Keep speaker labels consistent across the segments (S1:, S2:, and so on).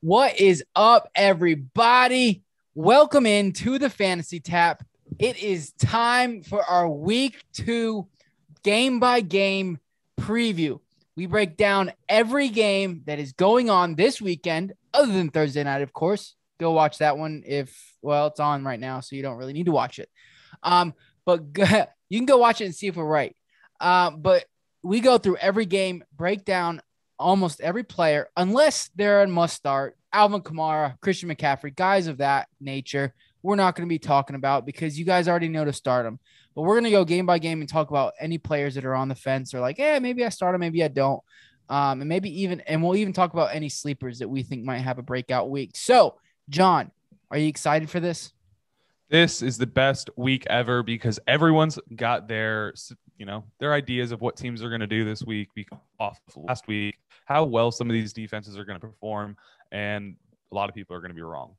S1: What is up, everybody? Welcome in to the Fantasy Tap. It is time for our week 2 game-by-game preview. We break down every game that is going on this weekend, other than Thursday night, of course. Go watch that one it's on right now, so you don't really need to watch it. But you can go watch it and see if we're right. But we go through every game, break down almost every player, unless they're a must start. Alvin Kamara, Christian McCaffrey, guys of that nature, we're not going to be talking about because you guys already know to start them. But we're going to go game by game and talk about any players that are on the fence or like, maybe I start them, maybe I don't. And we'll even talk about any sleepers that we think might have a breakout week. So, John, are you excited for this?
S2: This is the best week ever because everyone's got their ideas of what teams are going to do this week off of last week, how well some of these defenses are going to perform, and a lot of people are going to be wrong.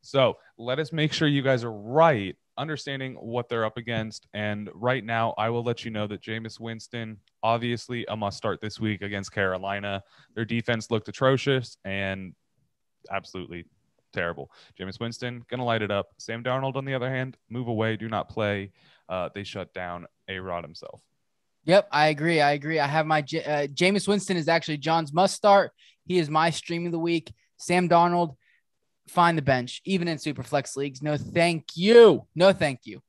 S2: So let us make sure you guys are right, understanding what they're up against. And right now, I will let you know that Jameis Winston, obviously a must start this week against Carolina. Their defense looked atrocious and absolutely terrible. Jameis Winston, going to light it up. Sam Darnold, on the other hand, move away, do not play. They shut down A-Rod himself.
S1: Yep, I agree. I have my Jameis Winston is actually John's must start. He is my stream of the week. Sam Darnold, find the bench, even in super flex leagues. No, thank you. No, thank you.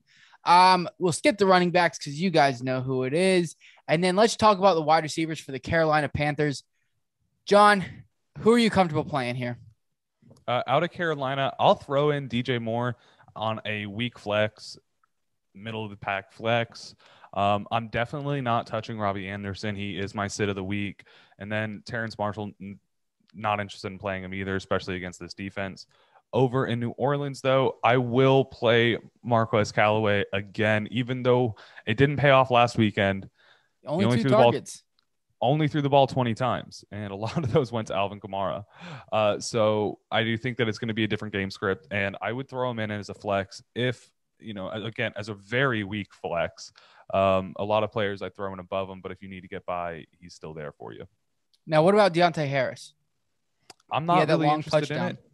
S1: We'll skip the running backs because you guys know who it is. And then let's talk about the wide receivers for the Carolina Panthers. John, who are you comfortable playing here?
S2: Out of Carolina, I'll throw in DJ Moore on a weak flex, middle of the pack flex. I'm definitely not touching Robbie Anderson. He is my sit of the week. And then Terrence Marshall, not interested in playing him either, especially against this defense. Over in New Orleans, though, I will play Marquez Callaway again, even though it didn't pay off last weekend.
S1: Only 2 targets.
S2: Only threw the ball 20 times, and a lot of those went to Alvin Kamara. So I do think that it's going to be a different game script, and I would throw him in as a flex if, again, as a very weak flex. A lot of players I throw in above him, but if you need to get by, he's still there for you.
S1: Now, what about Devonta Harris?
S2: I'm not really interested in it.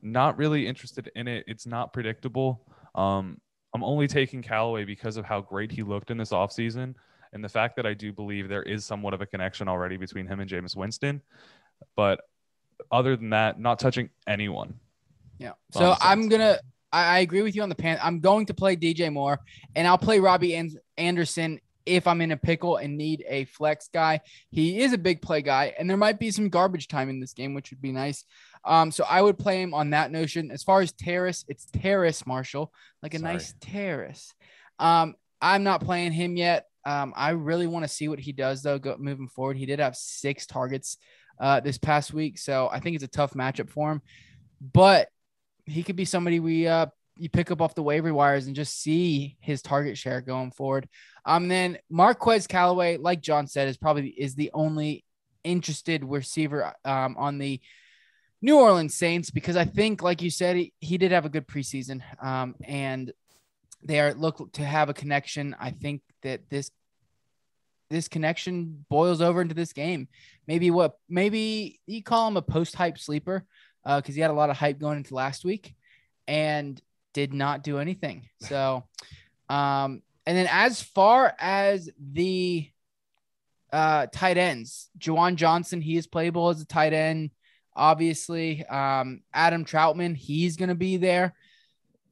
S2: Not really interested in it. It's not predictable. I'm only taking Callaway because of how great he looked in this offseason. And the fact that I do believe there is somewhat of a connection already between him and Jameis Winston. But other than that, not touching anyone.
S1: Yeah. So I agree with you on the pan. I'm going to play DJ Moore, and I'll play Robbie Anderson if I'm in a pickle and need a flex guy. He is a big play guy, and there might be some garbage time in this game, which would be nice. So I would play him on that notion. As far as Terrace, it's Terrace Marshall, like a nice terrace. I'm not playing him yet. I really want to see what he does, though, moving forward. He did have 6 targets this past week, so I think it's a tough matchup for him. But he could be somebody you pick up off the waiver wires and just see his target share going forward. Then Marquez Callaway, like John said, is the only interested receiver on the New Orleans Saints because I think, like you said, he did have a good preseason, and they look to have a connection. I think that this connection boils over into this game. Maybe you call him a post-hype sleeper because he had a lot of hype going into last week and did not do anything. So, and then as far as the tight ends, Juwan Johnson, he is playable as a tight end. Obviously, Adam Troutman, he's going to be there.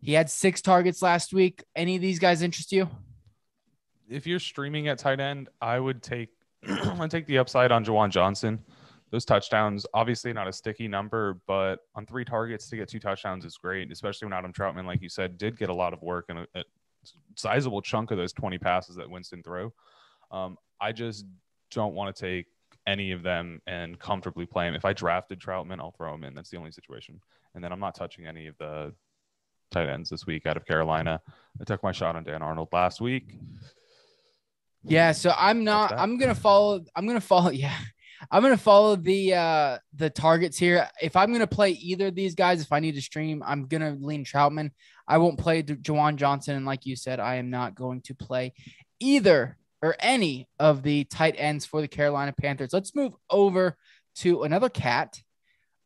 S1: He had 6 targets last week. Any of these guys interest you?
S2: If you're streaming at tight end, I would take the upside on Juwan Johnson. Those touchdowns, obviously not a sticky number, but on 3 targets to get 2 touchdowns is great, especially when Adam Troutman, like you said, did get a lot of work and a sizable chunk of those 20 passes that Winston threw. I just don't want to take any of them and comfortably play him. If I drafted Troutman, I'll throw him in. That's the only situation. And then I'm not touching any of the tight ends this week out of Carolina. I took my shot on Dan Arnold last week.
S1: Yeah, so I'm going to follow the targets here. If I'm going to play either of these guys, if I need to stream, I'm going to lean Troutman. I won't play Juwan Johnson. And like you said, I am not going to play either or any of the tight ends for the Carolina Panthers. Let's move over to another cat.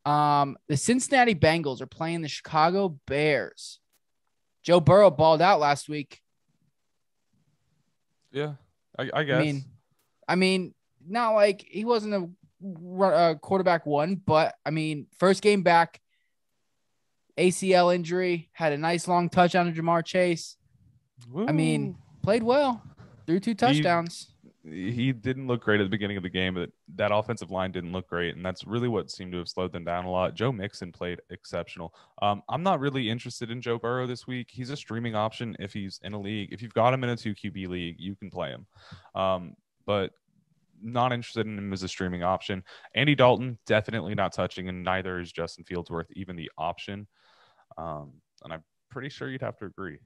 S1: The Cincinnati Bengals are playing the Chicago Bears. Joe Burrow balled out last week.
S2: Yeah, I guess.
S1: I mean, not like he wasn't a quarterback one, but I mean, first game back, ACL injury, had a nice long touchdown to Jamar Chase.
S2: Woo.
S1: I mean, played well, threw 2 touchdowns.
S2: He didn't look great at the beginning of the game, but that offensive line didn't look great, and that's really what seemed to have slowed them down a lot. Joe Mixon played exceptional. I'm not really interested in Joe Burrow this week. He's a streaming option if he's in a league. If you've got him in a 2 QB league, you can play him. But not interested in him as a streaming option. Andy Dalton, definitely not touching, and neither is Justin Fields worth even the option. And I'm pretty sure you'd have to agree.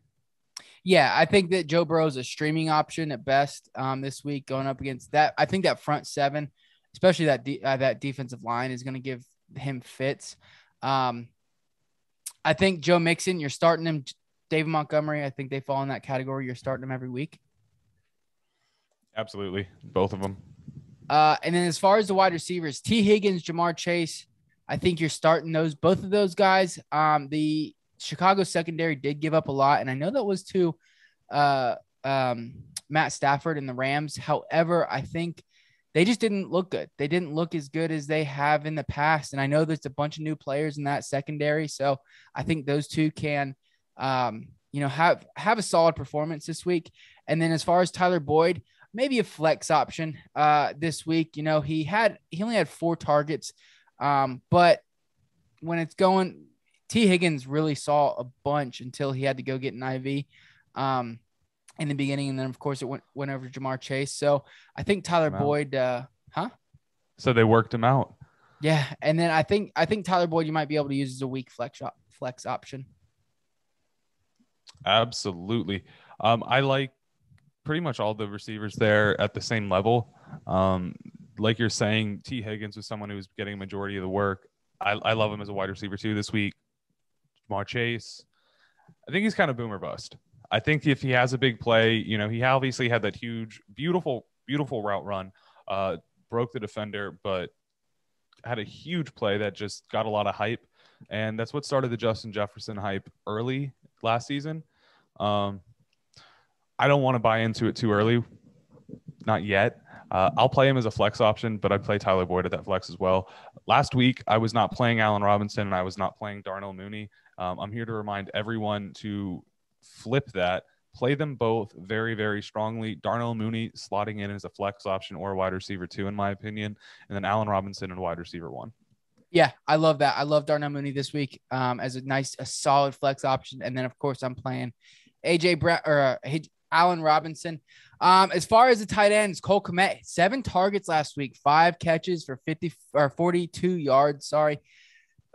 S1: Yeah, I think that Joe Burrow is a streaming option at best this week going up against that. I think that front seven, especially that defensive line, is going to give him fits. I think Joe Mixon, you're starting him. David Montgomery, I think they fall in that category. You're starting him every week.
S2: Absolutely. Both of them.
S1: And then as far as the wide receivers, T. Higgins, Jamar Chase, I think you're starting both of those guys. The Chicago secondary did give up a lot, and I know that was to Matt Stafford and the Rams. However, I think they just didn't look good. They didn't look as good as they have in the past, and I know there's a bunch of new players in that secondary, so I think those two can have a solid performance this week. And then as far as Tyler Boyd, maybe a flex option this week. He only had 4 targets, but when it's going – T. Higgins really saw a bunch until he had to go get an IV in the beginning. And then, of course, it went over to Jamar Chase. So I think Tyler Boyd
S2: So they worked him out.
S1: Yeah. And then I think Tyler Boyd you might be able to use as a weak flex option.
S2: Absolutely. I like pretty much all the receivers there at the same level. Like you're saying, T. Higgins was someone who was getting a majority of the work. I love him as a wide receiver too this week. Jamar Chase, I think he's kind of boomer bust. I think if he has a big play, he obviously had that huge, beautiful route run, broke the defender, but had a huge play that just got a lot of hype. And that's what started the Justin Jefferson hype early last season. I don't want to buy into it too early. Not yet. I'll play him as a flex option, but I'd play Tyler Boyd at that flex as well. Last week, I was not playing Allen Robinson and I was not playing Darnell Mooney. I'm here to remind everyone to flip that. Play them both very, very strongly. Darnell Mooney slotting in as a flex option or a wide receiver 2, in my opinion, and then Allen Robinson and wide receiver 1.
S1: Yeah, I love that. I love Darnell Mooney this week as a solid flex option. And then, of course, I'm playing Allen Robinson. As far as the tight ends, Cole Kmet, 7 targets last week, 5 catches for 42 yards. Sorry.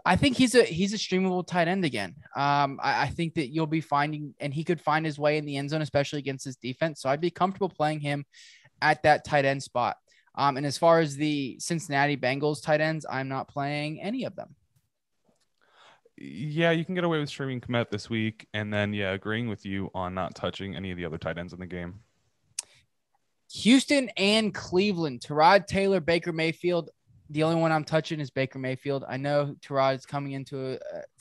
S1: I think he's a streamable tight end again. I think that you'll be finding, and he could find his way in the end zone, especially against his defense. So I'd be comfortable playing him at that tight end spot. And as far as the Cincinnati Bengals tight ends, I'm not playing any of them.
S2: Yeah, you can get away with streaming Kmet this week. And then, agreeing with you on not touching any of the other tight ends in the game.
S1: Houston and Cleveland, Tyrod Taylor, Baker Mayfield. The only one I'm touching is Baker Mayfield. I know Tyrod is coming into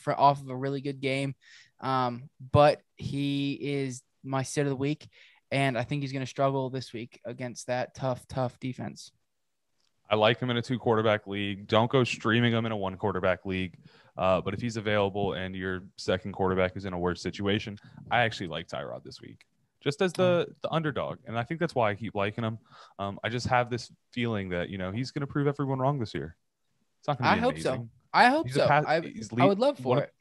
S1: off of a really good game, but he is my sit of the week, and I think he's going to struggle this week against that tough defense.
S2: I like him in a 2-quarterback league. Don't go streaming him in a 1-quarterback league. But if he's available and your second quarterback is in a worse situation, I actually like Tyrod this week. Just as the underdog. And I think that's why I keep liking him. I just have this feeling that, he's going to prove everyone wrong this year. It's not going to be amazing.
S1: I hope so. I would love for it.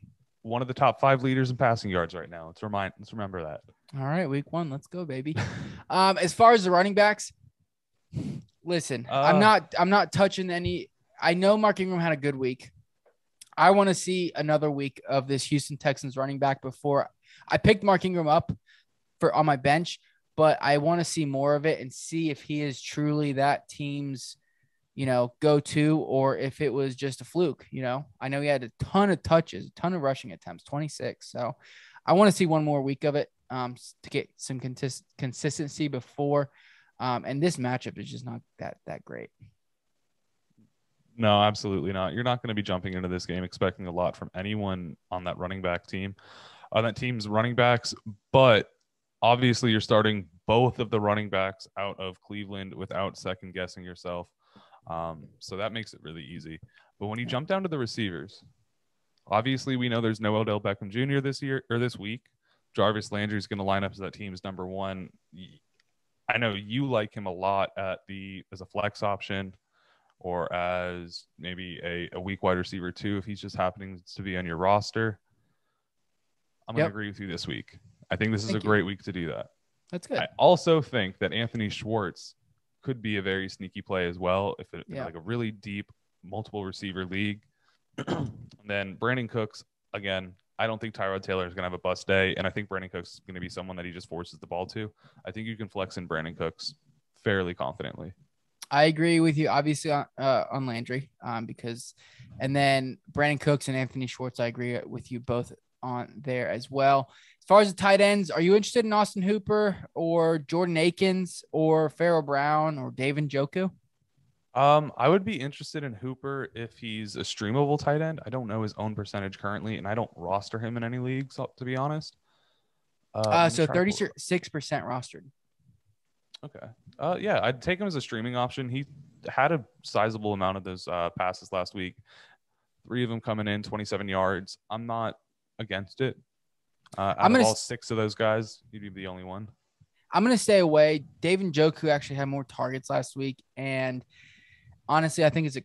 S2: One of the top 5 leaders in passing yards right now. Let's remember that.
S1: All right, week 1. Let's go, baby. As far as the running backs, listen, I'm not touching any. I know Mark Ingram had a good week. I want to see another week of this Houston Texans running back before I picked Mark Ingram up on my bench, but I want to see more of it and see if he is truly that team's, go-to, or if it was just a fluke. I know he had a ton of touches, a ton of rushing attempts, 26. So I want to see one more week of it to get some consistency before. And this matchup is just not that great.
S2: No, absolutely not. You're not going to be jumping into this game expecting a lot from anyone on that running back team, on that team's running backs. But obviously, you're starting both of the running backs out of Cleveland without second guessing yourself. So that makes it really easy. But when you jump down to the receivers, obviously we know there's no Odell Beckham Jr. this week. Jarvis Landry is going to line up as that team's number one. I know you like him a lot as a flex option, or as maybe a weak wide receiver too, if he's just happening to be on your roster. I'm going to agree with you this week. I think this is a great week to do that.
S1: That's good.
S2: I also think that Anthony Schwartz could be a very sneaky play as well, if it's like a really deep multiple receiver league. And then Brandon Cooks, again, I don't think Tyrod Taylor is going to have a bust day, and I think Brandon Cooks is going to be someone that he just forces the ball to. I think you can flex in Brandon Cooks fairly confidently.
S1: I agree with you, obviously, on Landry, and then Brandon Cooks and Anthony Schwartz, I agree with you both on there as well. As far as the tight ends, are you interested in Austin Hooper or Jordan Akins or Pharaoh Brown or David Njoku?
S2: I would be interested in Hooper if he's a streamable tight end. I don't know his own percentage currently, and I don't roster him in any leagues, to be honest.
S1: So 36% rostered.
S2: Okay. Yeah, I'd take him as a streaming option. He had a sizable amount of those passes last week. 3 of them coming in, 27 yards. I'm not against it. Out of all 6 of those guys, he'd be the only one.
S1: I'm going to stay away. David Njoku actually had more targets last week, and honestly, I think it's a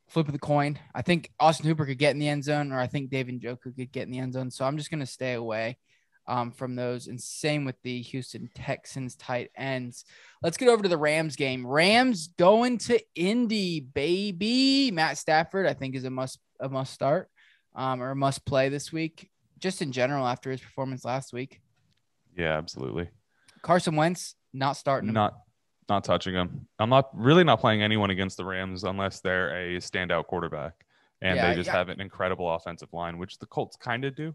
S1: flip of the coin. I think Austin Hooper could get in the end zone, or I think David Njoku could get in the end zone. So I'm just going to stay away from those. And same with the Houston Texans tight ends. Let's get over to the Rams game. Rams going to Indy, baby. Matt Stafford, I think, is a must start or a must play this week, just in general after his performance last week.
S2: Yeah, absolutely.
S1: Carson Wentz, not starting him.
S2: Not touching him. I'm not playing anyone against the Rams unless they're a standout quarterback and they just have an incredible offensive line, which the Colts kind of do.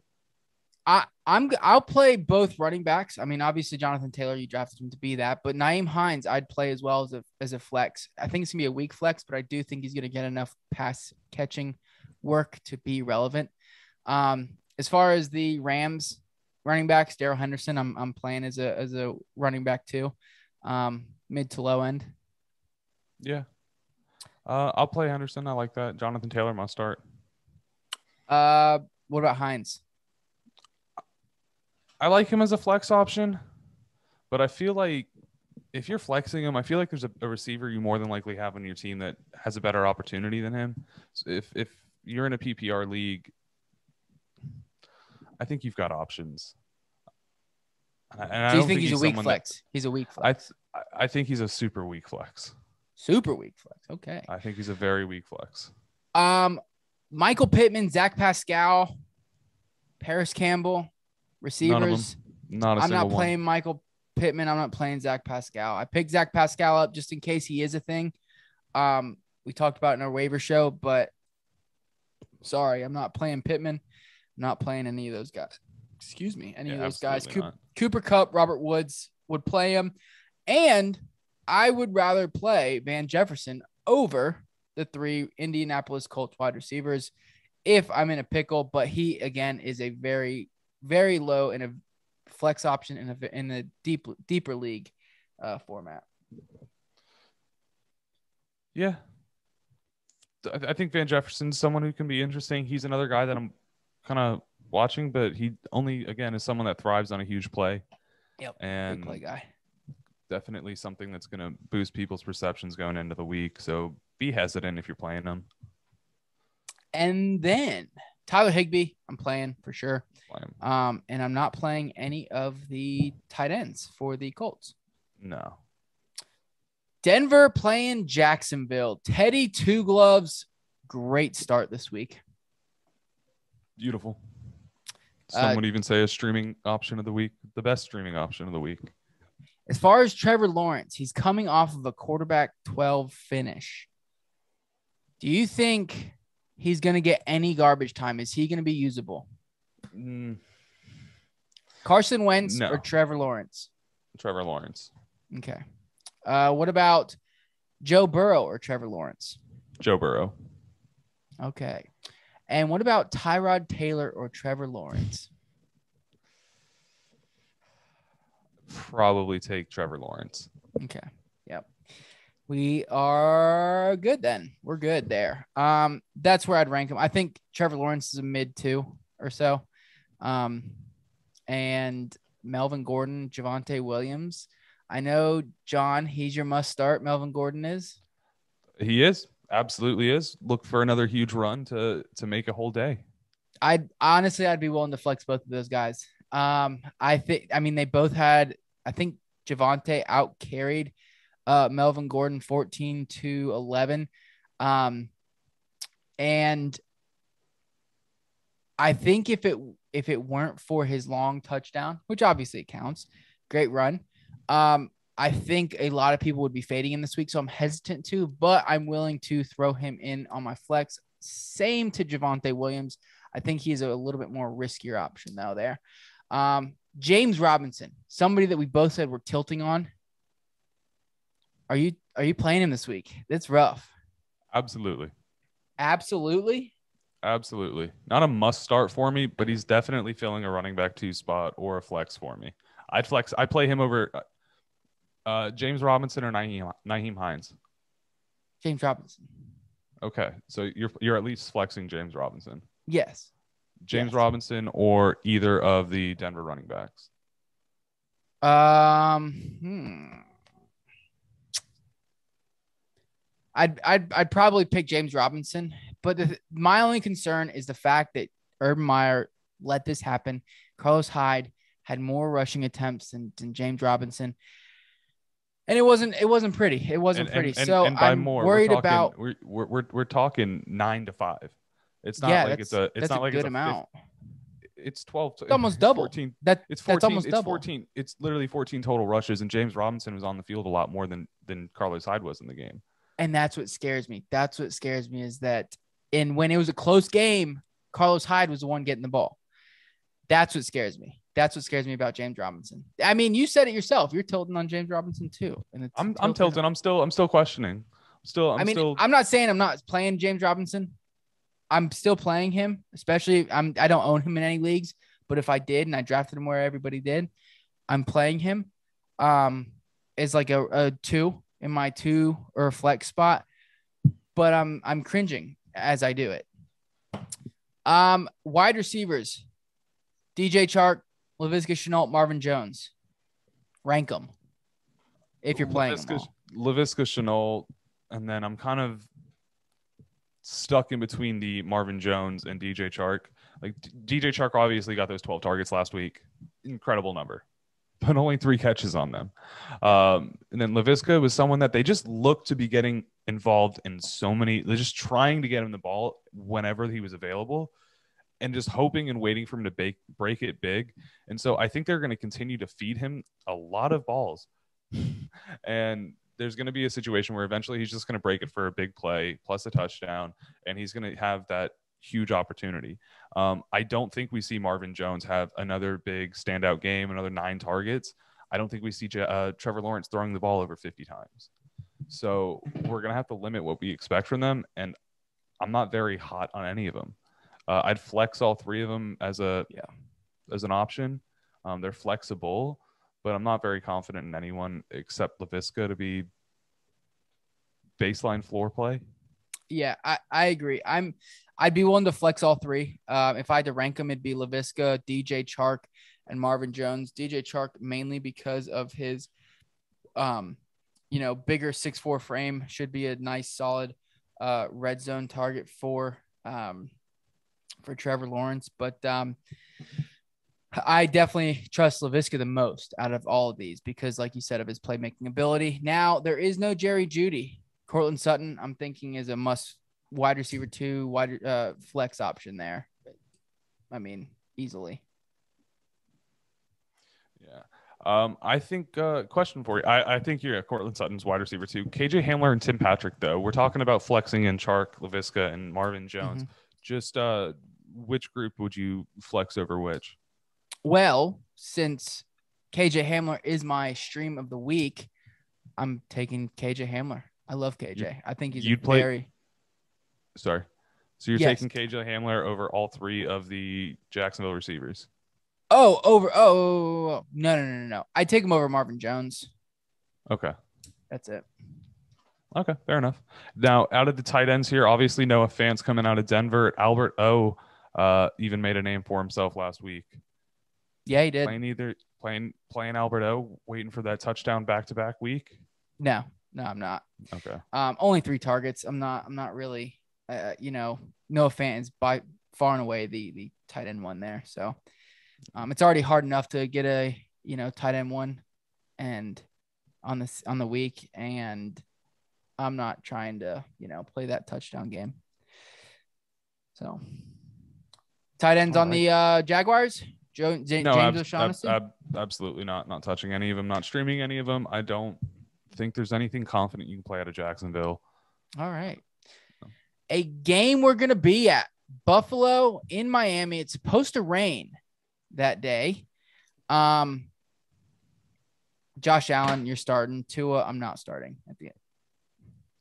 S1: I'll play both running backs. I mean, obviously Jonathan Taylor, you drafted him to be that, but Nyheim Hines, I'd play as well as a flex. I think it's gonna be a weak flex, but I do think he's gonna get enough pass catching work to be relevant. As far as the Rams running backs, Darrell Henderson, I'm playing as a running back too, mid to low end.
S2: Yeah, I'll play Henderson. I like that. Jonathan Taylor must start.
S1: What about Hines?
S2: I like him as a flex option, but I feel like if you're flexing him, I feel like there's a receiver you more than likely have on your team that has a better opportunity than him. So if you're in a PPR league, I think you've got options.
S1: And do you think he's a weak flex? He's a weak flex.
S2: I think he's a super weak flex.
S1: Super weak flex. Okay.
S2: I think he's a very weak flex.
S1: Michael Pittman, Zach Pascal, Paris Campbell. Receivers, I'm not playing Michael Pittman. I'm not playing Zach Pascal. I picked Zach Pascal up just in case he is a thing. We talked about it in our waiver show, but sorry, I'm not playing Pittman. I'm not playing any of those guys. Excuse me, any of those guys. Cooper Kupp, Robert Woods would play him, and I would rather play Van Jefferson over the 3 Indianapolis Colts wide receivers if I'm in a pickle. But he again is a very low in a flex option in a deeper league format.
S2: Yeah. I think Van Jefferson's someone who can be interesting. He's another guy that I'm kind of watching, but he only, again, is someone that thrives on a huge play.
S1: Yep.
S2: And
S1: big play guy.
S2: Definitely something that's going to boost people's perceptions going into the week. So be hesitant if you're playing them.
S1: And then Tyler Higbee, I'm playing for sure. And I'm not playing any of the tight ends for the Colts.
S2: No.
S1: Denver playing Jacksonville. Teddy Two Gloves, great start this week.
S2: Beautiful. Some would even say a streaming option of the week, the best streaming option of the week.
S1: As far as Trevor Lawrence, he's coming off of a quarterback 12 finish. Do you think he's going to get any garbage time? Is he going to be usable? Carson Wentz or Trevor Lawrence?
S2: Trevor Lawrence.
S1: Okay. What about Joe Burrow or Trevor Lawrence?
S2: Joe Burrow.
S1: Okay. And what about Tyrod Taylor or Trevor Lawrence?
S2: Probably take Trevor Lawrence.
S1: Okay. Yep. We are good then. We're good there. That's where I'd rank him. I think Trevor Lawrence is a mid 2 or so. And Melvin Gordon, Javonte Williams. I know, John, he's your must start. Melvin Gordon is.
S2: He is. Absolutely is. Look for another huge run to make a whole day.
S1: I'd be willing to flex both of those guys. They both had, I think Javonte out carried Melvin Gordon 14-11. And I think if it weren't for his long touchdown, which obviously counts, great run. I think a lot of people would be fading him this week, so I'm hesitant to, but I'm willing to throw him in on my flex. Same to Javonte Williams. I think he's a little bit more riskier option though there. James Robinson, somebody that we both said we're tilting on. Are you playing him this week? That's rough.
S2: Absolutely.
S1: Absolutely.
S2: Not a must start for me, but he's definitely filling a running back 2 spot or a flex for me. I play him over James Robinson or Nyheim Hines.
S1: James Robinson.
S2: Okay, so you're at least flexing James Robinson.
S1: Yes.
S2: James Robinson or either of the Denver running backs.
S1: I'd probably pick James Robinson, but my only concern is the fact that Urban Meyer let this happen. Carlos Hyde had more rushing attempts than James Robinson. And it wasn't pretty. It wasn't pretty. So
S2: and by
S1: I'm
S2: more,
S1: worried
S2: we're talking 9-5. It's not it's not like
S1: good
S2: it's
S1: amount.
S2: It's 12.
S1: It's almost double.
S2: 14.
S1: That's almost
S2: it's
S1: double.
S2: 14. It's literally 14 total rushes, and James Robinson was on the field a lot more than Carlos Hyde was in the game.
S1: And that's what scares me. Is that when it was a close game, Carlos Hyde was the one getting the ball. That's what scares me. That's what scares me about James Robinson. I mean, you said it yourself. You're tilting on James Robinson too. And
S2: I'm tilting. I'm still questioning.
S1: I'm not saying I'm not playing James Robinson. I'm still playing him, especially I don't own him in any leagues, but if I did and I drafted him where everybody did, I'm playing him as like a 2 in my 2 or a flex spot, but I'm cringing as I do it. Wide receivers, DJ Chark, Laviska Shenault, Marvin Jones. Rank them if you're playing them all.
S2: Laviska Shenault, and then I'm kind of stuck in between the Marvin Jones and DJ Chark. Like DJ Chark obviously got those 12 targets last week. Incredible number, but only 3 catches on them. And then Laviska was someone that they just looked to be getting involved in so many. They're just trying to get him the ball whenever he was available and just hoping and waiting for him to break it big. And so I think they're going to continue to feed him a lot of balls. And there's going to be a situation where eventually he's just going to break it for a big play plus a touchdown, and he's going to have that huge opportunity. I don't think we see Marvin Jones have another big standout game, another 9 targets. I don't think we see Trevor Lawrence throwing the ball over 50 times. So we're going to have to limit what we expect from them, and I'm not very hot on any of them. I'd flex all 3 of them as an option. They're flexible, but I'm not very confident in anyone except Laviska to be baseline floor play.
S1: Yeah, I agree. I'd be willing to flex all 3. If I had to rank them, it'd be Laviska, DJ Chark, and Marvin Jones. DJ Chark mainly because of his, bigger 6'4" frame, should be a nice solid red zone target for Trevor Lawrence. But I definitely trust Laviska the most out of all of these because, like you said, of his playmaking ability. Now, there is no Jerry Jeudy. Cortland Sutton, I'm thinking, is a must wide receiver 2, flex option there. I mean, easily.
S2: Yeah. I think question for you. I think you're Cortland Sutton's wide receiver 2. KJ Hamler and Tim Patrick, though. We're talking about flexing in Chark, Laviska, and Marvin Jones.
S1: Mm-hmm.
S2: Just which group would you flex over which?
S1: Well, since KJ Hamler is my stream of the week, I'm taking KJ Hamler. I love KJ. I think he's
S2: Sorry. So you're
S1: Yes.
S2: taking KJ Hamler over all three of the Jacksonville receivers.
S1: No. I take him over Marvin Jones.
S2: Okay.
S1: That's it.
S2: Okay, fair enough. Now, out of the tight ends here, obviously Noah Fant's coming out of Denver. Albert O even made a name for himself last week.
S1: Yeah, he did.
S2: Playing Albert O, waiting for that touchdown back-to-back week?
S1: No, I'm not.
S2: Okay.
S1: Only 3 targets. I'm not really, Noah Fant is by far and away the tight end one there. So it's already hard enough to get a, tight end one and on the week. And I'm not trying to, play that touchdown game. So tight ends on the Jaguars. James O'Shaughnessy?
S2: Absolutely not touching any of them, not streaming any of them. I don't think there's anything confident you can play out of Jacksonville.
S1: All right. A game we're going to be at, Buffalo in Miami. It's supposed to rain that day. Josh Allen, you're starting. Tua, I'm not starting at the end.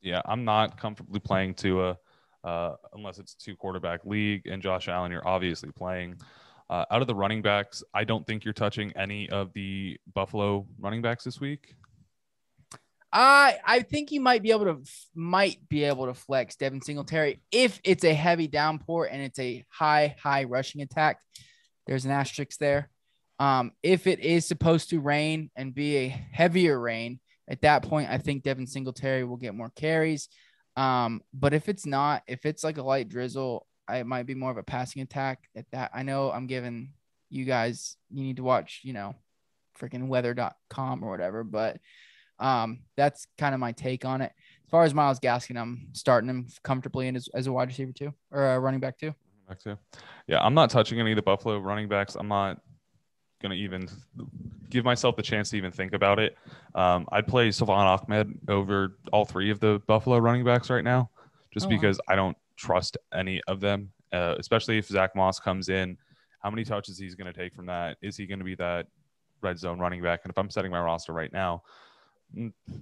S2: Yeah, I'm not comfortably playing Tua unless it's a 2-quarterback league, and Josh Allen you're obviously playing. Out of the running backs, I don't think you're touching any of the Buffalo running backs this week.
S1: I think you might be able to flex Devin Singletary if it's a heavy downpour and it's a high rushing attack. There's an asterisk there. If it is supposed to rain and be a heavier rain, at that point, I think Devin Singletary will get more carries. But if it's not, if it's like a light drizzle, it might be more of a passing attack at that. I know I'm giving you guys, you need to watch, freaking weather.com or whatever, but that's kind of my take on it. As far as Myles Gaskin, I'm starting him comfortably in as a wide receiver too, or a running back too.
S2: Yeah, I'm not touching any of the Buffalo running backs. I'm not going to even give myself the chance to even think about it. I'd play Salvon Ahmed over all 3 of the Buffalo running backs right now, because I don't trust any of them, especially if Zach Moss comes in. How many touches he's going to take from that? Is he going to be that red zone running back? And if I'm setting my roster right now,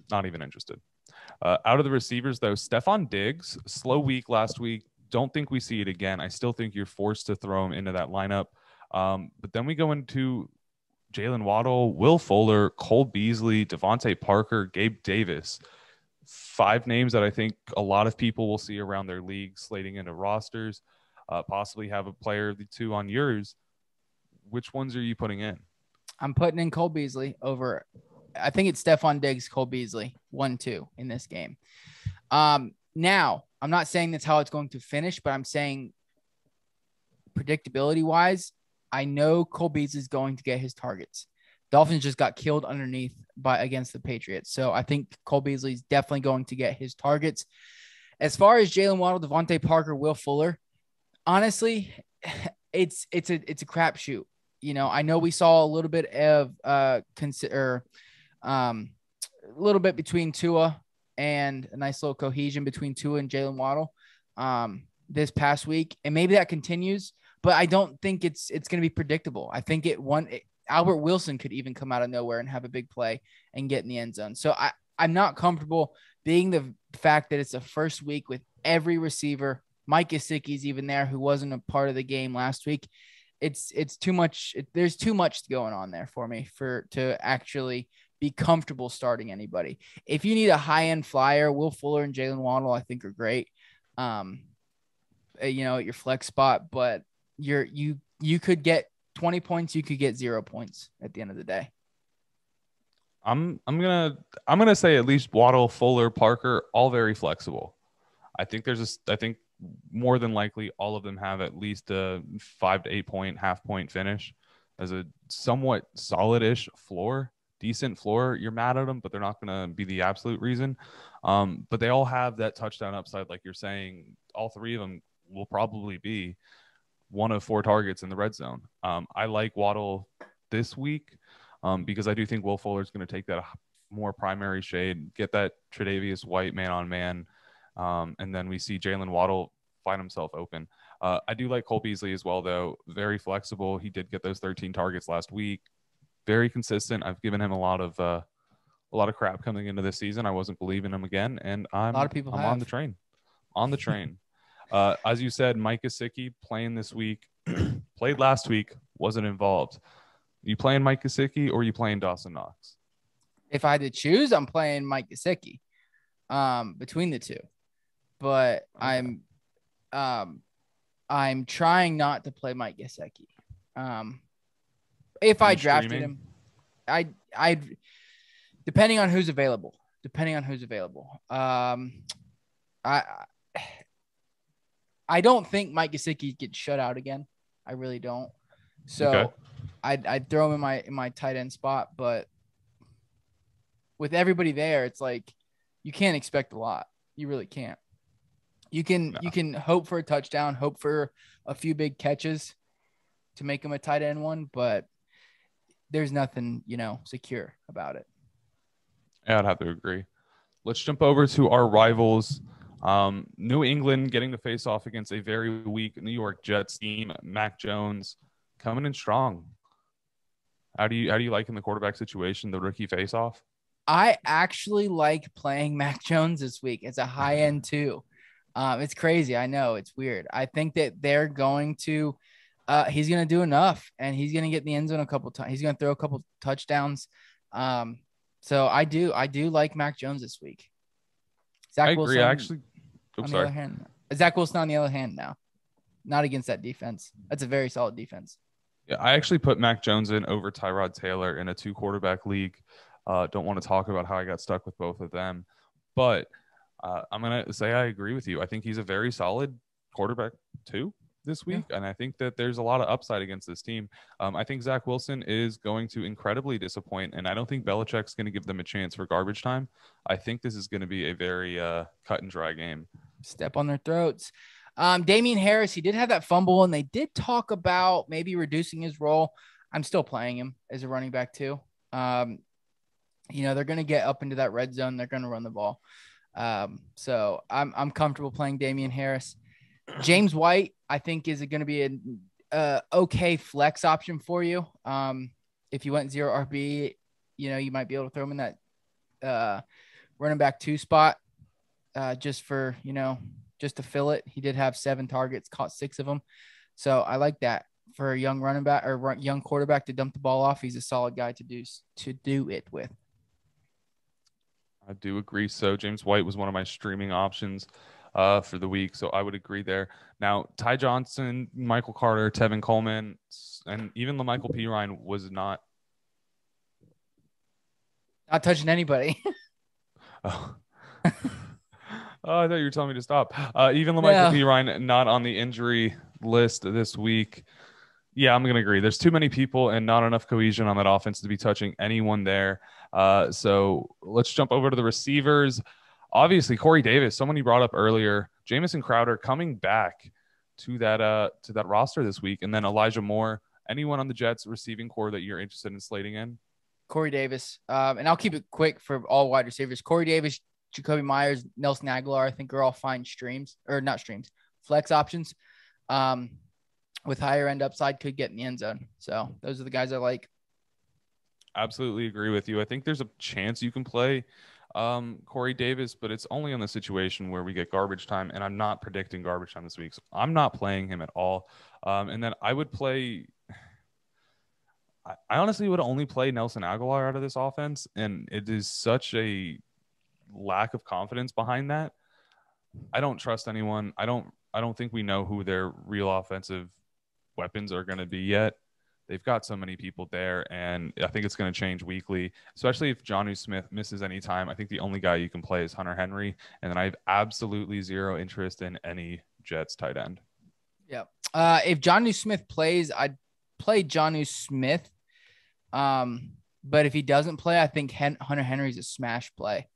S2: not even interested. Out of the receivers, though, Stephon Diggs, slow week last week. Don't think we see it again. I still think you're forced to throw him into that lineup. But then we go into Jalen Waddle, Will Fuller, Cole Beasley, Devontae Parker, Gabe Davis. 5 names that I think a lot of people will see around their league slating into rosters, possibly have a player of the 2 on yours. Which ones are you putting in?
S1: I'm putting in Cole Beasley over, I think it's Stephon Diggs, Cole Beasley, 1-2 in this game. Now, I'm not saying that's how it's going to finish, but I'm saying predictability-wise, I know Cole Beasley is going to get his targets. Dolphins just got killed underneath against the Patriots. So I think Cole Beasley is definitely going to get his targets. As far as Jalen Waddle, Devontae Parker, Will Fuller, honestly, it's a crapshoot. I know we saw a little bit of a little bit between Tua and a nice little cohesion between Tua and Jalen Waddle this past week, and maybe that continues. But I don't think it's going to be predictable. I think Albert Wilson could even come out of nowhere and have a big play and get in the end zone. So I'm not comfortable being the fact that it's the first week with every receiver. Mike Gesicki's even there, who wasn't a part of the game last week. It's too much. There's too much going on there for me to actually be comfortable starting anybody. If you need a high-end flyer, Will Fuller and Jalen Waddle, I think are great. At your flex spot, but you could get 20 points, you could get 0 points at the end of the day.
S2: I'm gonna say at least Waddle, Fuller, Parker, all very flexible. I think more than likely all of them have at least a 5 to 8 point, half point finish as a somewhat solid-ish floor, decent floor. You're mad at them, but they're not gonna be the absolute reason. But they all have that touchdown upside, like you're saying. All 3 of them will probably be 1 of 4 targets in the red zone. I like Waddle this week because I do think Will Fuller is going to take that more primary shade, get that Tre'Davious White man-on-man, and then we see Jalen Waddle find himself open. I do like Cole Beasley as well, though. Very flexible. He did get those 13 targets last week. Very consistent. I've given him a lot of crap coming into this season. I wasn't believing him again, and I'm on the train. As you said, Mike Gesicki playing this week, played last week, wasn't involved. You playing Mike Gesicki or you playing Dawson Knox?
S1: If I had to choose, I'm playing Mike Gesicki between the two. But okay. I'm trying not to play Mike Gesicki. If I drafted him, I depending on who's available. I don't think Mike Gesicki gets shut out again. I really don't. So okay. I'd throw him in my tight end spot, but with everybody there, it's like you can't expect a lot. You really can't. You can hope for a touchdown, hope for a few big catches to make him a tight end one, but there's nothing, secure about it.
S2: Yeah, I'd have to agree. Let's jump over to our rivals. New England getting to face off against a very weak New York Jets team. Mac Jones coming in strong. How do you like in the quarterback situation, the rookie face-off?
S1: I actually like playing Mac Jones this week. It's a high end too. It's crazy. I know it's weird. I think that they're going to he's going to do enough, and he's going to get in the end zone a couple times. He's going to throw a couple touchdowns. So I do like Mac Jones this week.
S2: I agree. Actually,
S1: Zach Wilson on the other hand now, not against that defense. That's a very solid defense.
S2: Yeah, I actually put Mac Jones in over Tyrod Taylor in a 2-quarterback league. Don't want to talk about how I got stuck with both of them, but I'm going to say I agree with you. I think he's a very solid quarterback too this week, and I think that there's a lot of upside against this team. I think Zach Wilson is going to incredibly disappoint, and I don't think Belichick's going to give them a chance for garbage time. I think this is going to be a very cut and dry game.
S1: Step on their throats. Damian Harris, he did have that fumble, and they did talk about maybe reducing his role. I'm still playing him as a running back too. They're going to get up into that red zone. They're going to run the ball. So I'm comfortable playing Damian Harris. James White, I think, is going to be an okay flex option for you. If you went 0 RB, you might be able to throw him in that running back 2 spot just to fill it. He did have 7 targets, caught 6 of them. So I like that for a young running back or young quarterback to dump the ball off. He's a solid guy to do it with.
S2: I do agree. So James White was one of my streaming options for the week. So I would agree there. Now, Ty Johnson, Michael Carter, Tevin Coleman, and even LaMichael Pirine was not
S1: touching anybody.
S2: Oh, I thought you were telling me to stop. Even LaMichael Pirine not on the injury list this week. Yeah, I'm going to agree. There's too many people and not enough cohesion on that offense to be touching anyone there. So let's jump over to the receivers. Obviously, Corey Davis, someone you brought up earlier, Jamison Crowder coming back to that roster this week, and then Elijah Moore. Anyone on the Jets receiving core that you're interested in slating in?
S1: Corey Davis, and I'll keep it quick for all wide receivers. Corey Davis, Jacoby Myers, Nelson Aguilar, I think are all fine flex options. With higher end upside, could get in the end zone. So those are the guys I like.
S2: Absolutely agree with you. I think there's a chance you can play Corey Davis, but it's only in the situation where we get garbage time, and I'm not predicting garbage time this week. So I'm not playing him at all. And then I would play I honestly would only play Nelson Aguilar out of this offense, and it is such a lack of confidence behind that. I don't trust anyone. I don't think we know who their real offensive weapons are going to be yet. They've got so many people there, and I think it's going to change weekly, especially if Jonnu Smith misses any time. I think the only guy you can play is Hunter Henry, and then I have absolutely zero interest in any Jets tight end.
S1: Yeah. If Jonnu Smith plays, I'd play Jonnu Smith. But if he doesn't play, I think Hunter Henry's a smash play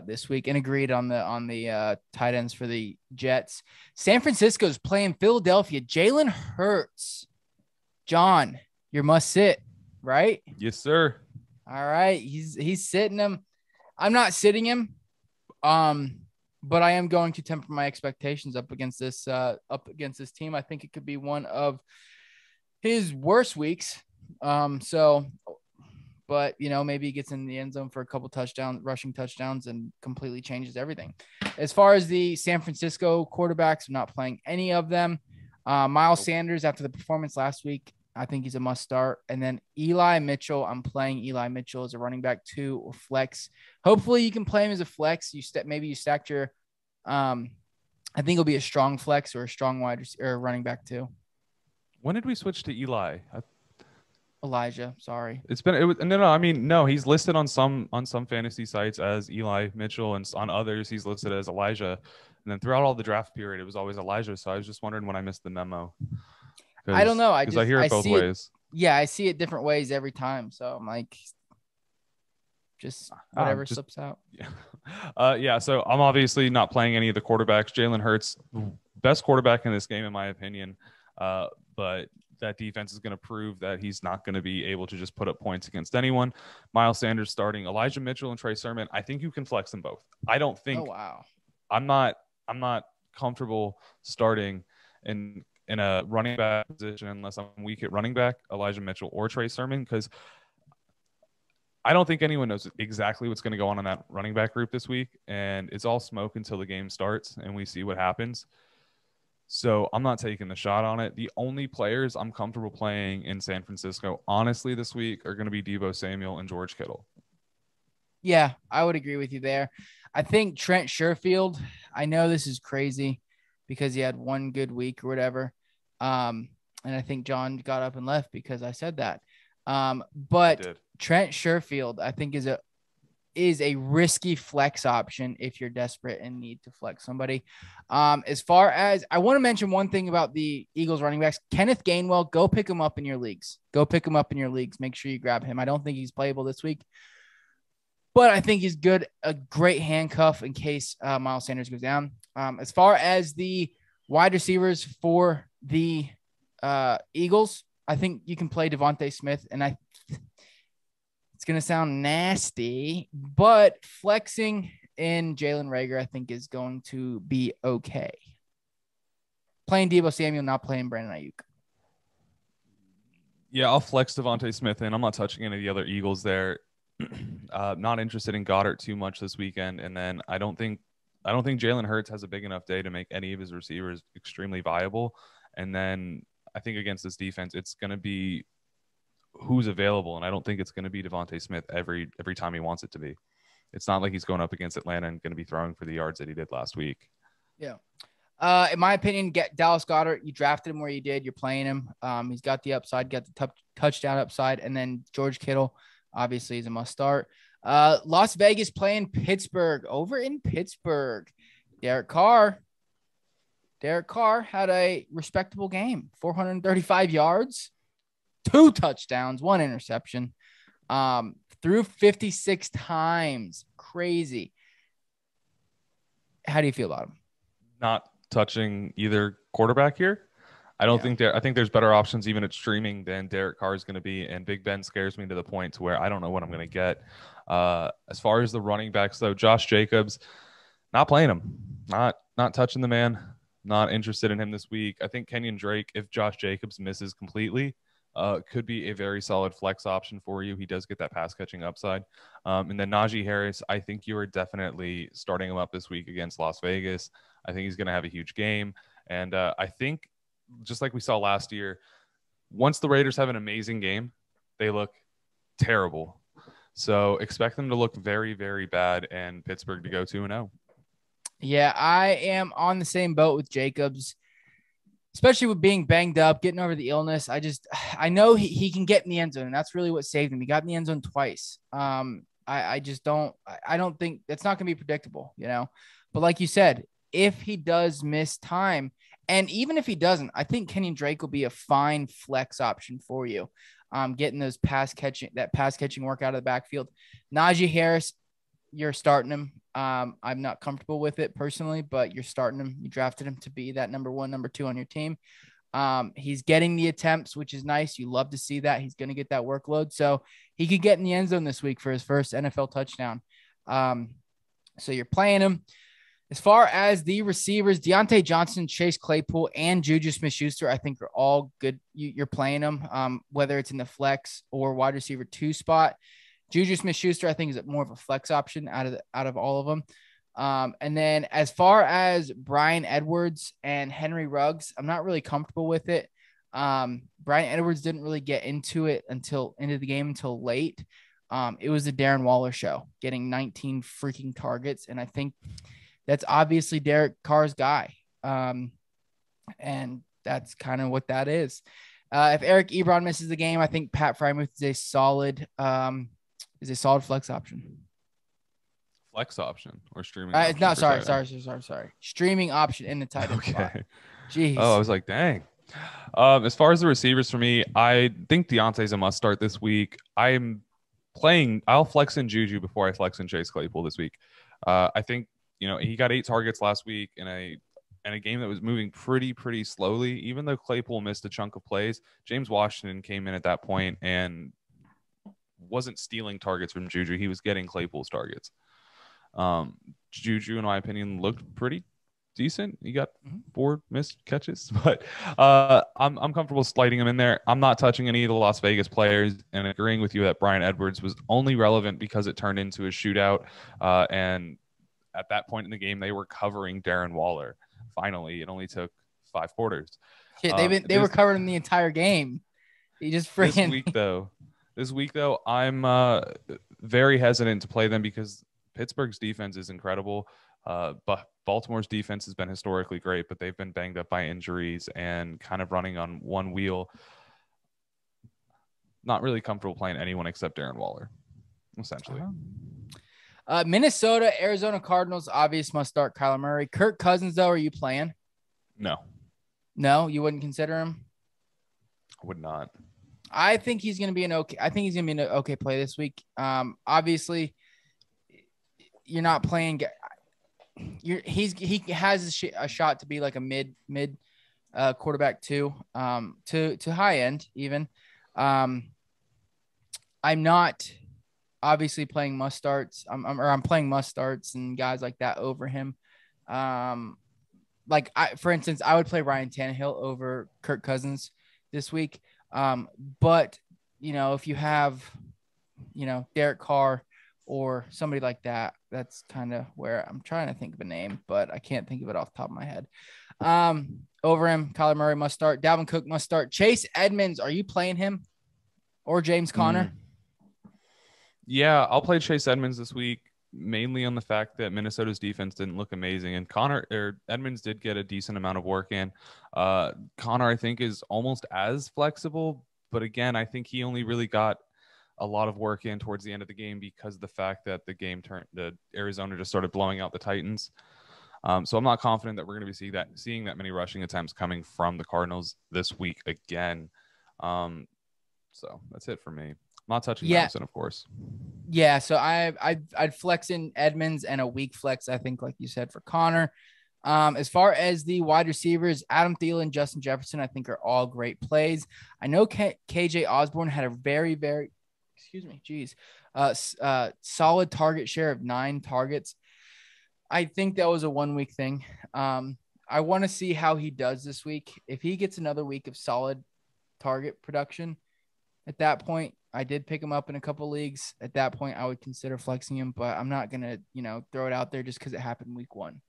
S1: this week, and agreed on the tight ends for the Jets. San Francisco's playing Philadelphia. Jalen Hurts. John, you're must sit, right?
S2: Yes, sir.
S1: All right. He's sitting him. I'm not sitting him. But I am going to temper my expectations up against this team. I think it could be one of his worst weeks. But but maybe he gets in the end zone for a couple rushing touchdowns, and completely changes everything. As far as the San Francisco quarterbacks, I'm not playing any of them. Miles Sanders, after the performance last week, I think he's a must start. And then Eli Mitchell, I'm playing Eli Mitchell as a running back 2 or flex. Hopefully you can play him as a flex. Maybe you stacked your, I think it'll be a strong flex or a strong or running back 2.
S2: When did we switch to Eli?
S1: Elijah, sorry.
S2: No, he's listed on some fantasy sites as Eli Mitchell, and on others he's listed as Elijah. And then throughout all the draft period, it was always Elijah. So I was just wondering when I missed the memo.
S1: I don't know.
S2: Because I hear it both ways.
S1: Yeah, I see it different ways every time. So I'm like, just whatever slips out.
S2: Yeah. So I'm obviously not playing any of the quarterbacks. Jalen Hurts, best quarterback in this game, in my opinion. But that defense is going to prove that he's not going to be able to just put up points against anyone. Miles Sanders starting, Elijah Mitchell and Trey Sermon. I think you can flex them both. I don't think.
S1: Oh wow.
S2: I'm not comfortable starting in a running back position unless I'm weak at running back, Elijah Mitchell or Trey Sermon, because I don't think anyone knows exactly what's going to go on in that running back group this week, and it's all smoke until the game starts and we see what happens. So I'm not taking the shot on it. The only players I'm comfortable playing in San Francisco, honestly, this week are going to be Deebo Samuel and George Kittle.
S1: Yeah, I would agree with you there. I think Trent Sherfield, I know this is crazy because he had one good week or whatever. And I think John got up and left because I said that. But Trent Sherfield, I think is a risky flex option if you're desperate and need to flex somebody. As far as I want to mention one thing about the Eagles running backs, Kenneth Gainwell, go pick him up in your leagues. Make sure you grab him. I don't think he's playable this week, but I think he's good. A great handcuff in case Miles Sanders goes down. As far as the wide receivers for the Eagles, I think you can play Devonta Smith, and it's going to sound nasty, but flexing in Jalen Reagor, I think, is going to be okay. Playing Deebo Samuel, not playing Brandon Ayuk.
S2: Yeah, I'll flex Devonta Smith in. I'm not touching any of the other Eagles there. Not interested in Goddard too much this weekend, and then I don't think Jalen Hurts has a big enough day to make any of his receivers extremely viable. And then I think against this defense, it's going to be who's available, and I don't think it's going to be Devonta Smith every time he wants it to be. It's not like he's going up against Atlanta and going to be throwing for the yards that he did last week.
S1: Yeah. In my opinion, get Dallas Goedert. You drafted him where you did. You're playing him. He's got the upside, got the touchdown upside, and then George Kittle obviously is a must start. Las Vegas playing Pittsburgh. Over in Pittsburgh, Derek Carr had a respectable game. 435 yards, 2 touchdowns, 1 interception. Threw 56 times. Crazy. How do you feel about him?
S2: Not touching either quarterback here. I think there's better options even at streaming than Derek Carr is going to be, and Big Ben scares me to the point to where I don't know what I'm going to get. As far as the running backs, though, Josh Jacobs, not playing him, not touching the man, not interested in him this week. I think Kenyon Drake, if Josh Jacobs misses completely, could be a very solid flex option for you. He does get that pass catching upside. And then Naji Harris, I think you are definitely starting him up this week against Las Vegas. I think he's going to have a huge game. And I think, just like we saw last year, once the Raiders have an amazing game, they look terrible. So expect them to look very, very bad and Pittsburgh to go 2-0.
S1: Yeah, I am on the same boat with Jacobs, especially with being banged up, getting over the illness. I know he can get in the end zone, and that's really what saved him. He got in the end zone twice. I don't think that's not going to be predictable, But like you said, if he does miss time, and even if he doesn't, I think Kenyon Drake will be a fine flex option for you. Getting those pass catching work out of the backfield. Naji Harris, you're starting him. I'm not comfortable with it personally, but you're starting him. You drafted him to be that number 1, number 2 on your team. He's getting the attempts, which is nice. You love to see that. He's going to get that workload. So he could get in the end zone this week for his first NFL touchdown. So you're playing him. As far as the receivers, Deontay Johnson, Chase Claypool, and Juju Smith-Schuster, I think are all good. You're playing them, whether it's in the flex or wide receiver 2 spot. Juju Smith-Schuster, I think, is more of a flex option out of all of them. And then as far as Bryan Edwards and Henry Ruggs, I'm not really comfortable with it. Bryan Edwards didn't really get into the game until late. It was the Darren Waller show, getting 19 freaking targets. And I think that's obviously Derek Carr's guy. And that's kind of what that is. If Eric Ebron misses the game, I think Pat Freiermuth is a solid flex option.
S2: Flex option or streaming?
S1: No, sorry. Streaming option in the tight end spot. Jeez.
S2: Oh, I was like, dang. As far as the receivers for me, I think Deontay's a must start this week. I'll flex in Juju before I flex in Chase Claypool this week. I think, he got 8 targets last week in a game that was moving pretty slowly. Even though Claypool missed a chunk of plays, James Washington came in at that point and wasn't stealing targets from Juju. He was getting Claypool's targets. Juju, in my opinion, looked pretty decent. He got 4 missed catches, but I'm comfortable sliding him in there. I'm not touching any of the Las Vegas players, and agreeing with you that Bryan Edwards was only relevant because it turned into a shootout. And at that point in the game, they were covering Darren Waller. Finally, it only took 5 quarters.
S1: Shit, they were covering the entire game. He just freaking
S2: This week though, I'm very hesitant to play them because Pittsburgh's defense is incredible. But Baltimore's defense has been historically great, but they've been banged up by injuries and kind of running on one wheel. Not really comfortable playing anyone except Darren Waller, essentially.
S1: Minnesota, Arizona Cardinals, obvious must start Kyler Murray. Kirk Cousins, though, are you playing? No, you wouldn't consider him?
S2: I would not.
S1: I think he's going to be an okay play this week. Obviously, you're not playing. He has a shot to be like a mid quarterback too, to high end even. I'm not obviously playing must starts. I'm playing must starts and guys like that over him. For instance, I would play Ryan Tannehill over Kirk Cousins this week. But if you have, Derek Carr or somebody like that, that's kind of where I'm trying to think of a name, but I can't think of it off the top of my head. Over him, Kyler Murray must start. Dalvin Cook must start. Chase Edmonds, are you playing him or James Conner?
S2: Yeah, I'll play Chase Edmonds this week, mainly on the fact that Minnesota's defense didn't look amazing, and Edmonds did get a decent amount of work in. Conner, I think, is almost as flexible, but again, I think he only really got a lot of work in towards the end of the game because of the fact that the Arizona just started blowing out the Titans. So I'm not confident that we're going to be seeing that many rushing attempts coming from the Cardinals this week again. So that's it for me. I'm not touching Madison, of course.
S1: Yeah, so I'd flex in Edmonds and a weak flex, I think, like you said, for Conner. As far as the wide receivers, Adam Thielen, Justin Jefferson, I think are all great plays. I know KJ Osborne had a very, very, solid target share of 9 targets. I think that was a 1-week thing. I want to see how he does this week. If he gets another week of solid target production, at that point, I did pick him up in a couple leagues. At that point, I would consider flexing him, but I'm not going to, throw it out there just because it happened week 1.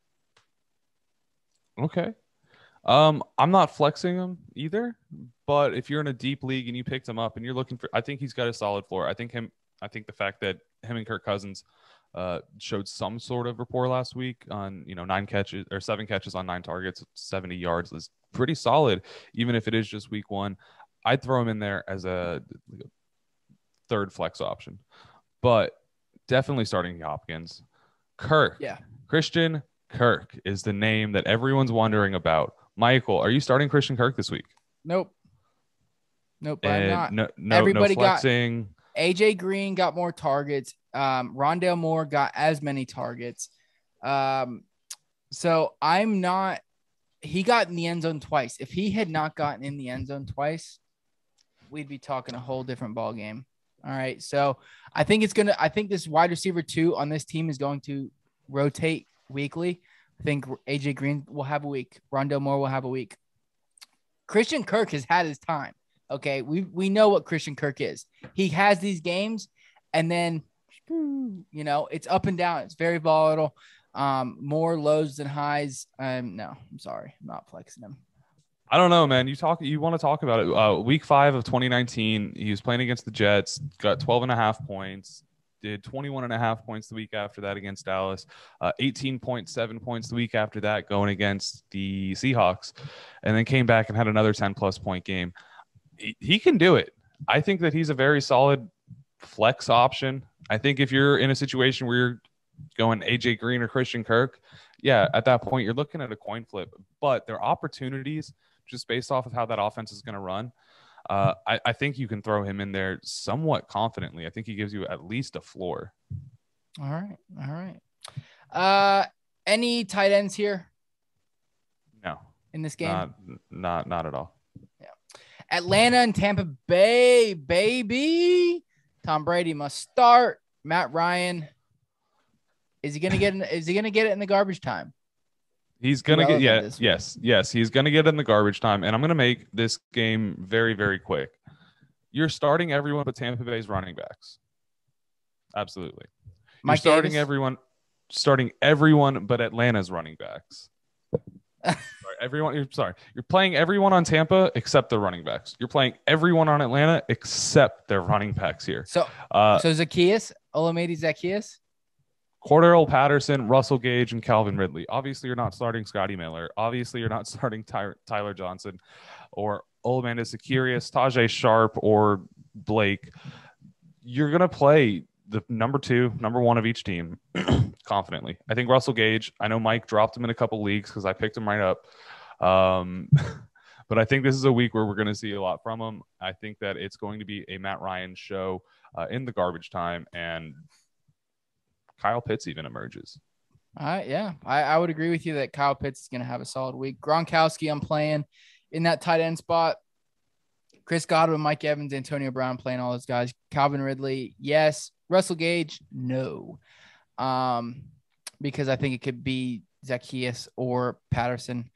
S2: Okay. I'm not flexing him either, but if you're in a deep league and you picked him up and you're looking for, I think he's got a solid floor. I think the fact that him and Kirk Cousins showed some sort of rapport last week on, 7 catches on 9 targets, 70 yards is pretty solid, even if it is just week 1. I'd throw him in there as a third flex option, but definitely starting Hopkins. Kirk. Yeah. Christian Kirk is the name that everyone's wondering about. Michael, are you starting Christian Kirk this week?
S1: Nope, I'm not.
S2: Everybody got
S1: AJ Green got more targets. Rondale Moore got as many targets. So I'm not. He got in the end zone twice. If he had not gotten in the end zone twice, we'd be talking a whole different ball game. All right. So I think this wide receiver 2 on this team is going to rotate weekly. I think AJ Green will have a week. Rondale Moore will have a week. Christian Kirk has had his time. Okay. We know what Christian Kirk is. He has these games And then, it's up and down. It's very volatile. More lows than highs. No, I'm sorry. I'm not flexing him.
S2: I don't know, man. You want to talk about it. Week 5 of 2019, he was playing against the Jets, got 12.5 points, did 21.5 points the week after that against Dallas, 18.7 points the week after that going against the Seahawks, and then came back and had another 10-plus point game. He can do it. I think that he's a very solid flex option. I think if you're in a situation where you're going AJ Green or Christian Kirk, yeah, at that point you're looking at a coin flip. But there are opportunities just based off of how that offense is going to run. I think you can throw him in there somewhat confidently. I think he gives you at least a floor.
S1: All right. Any tight ends here?
S2: No.
S1: In this game?
S2: Not at all.
S1: Yeah. Atlanta and Tampa Bay, baby. Tom Brady must start. Matt Ryan. Is he gonna get it in the garbage time?
S2: He's gonna get yes. He's gonna get it in the garbage time, and I'm gonna make this game very, very quick. You're starting everyone but Tampa Bay's running backs. Absolutely. You're starting everyone but Atlanta's running backs. You're playing everyone on Tampa except the running backs. You're playing everyone on Atlanta except their running backs here.
S1: So Olamide Zaccheaus?
S2: Cordero Patterson, Russell Gage, and Calvin Ridley. Obviously, you're not starting Scotty Miller. Obviously, you're not starting Tyler Johnson or Olamide Zaccheaus, Tajay Sharp, or Blake. You're going to play the number 2, number 1 of each team confidently. I think Russell Gage, I know Mike dropped him in a couple leagues because I picked him right up. But I think this is a week where we're going to see a lot from him. I think that it's going to be a Matt Ryan show in the garbage time, and Kyle Pitts even emerges.
S1: I would agree with you that Kyle Pitts is going to have a solid week. Gronkowski, I'm playing in that tight end spot. Chris Godwin, Mike Evans, Antonio Brown, playing all those guys. Calvin Ridley, yes. Russell Gage, no. Because I think it could be Zaccheaus or Patterson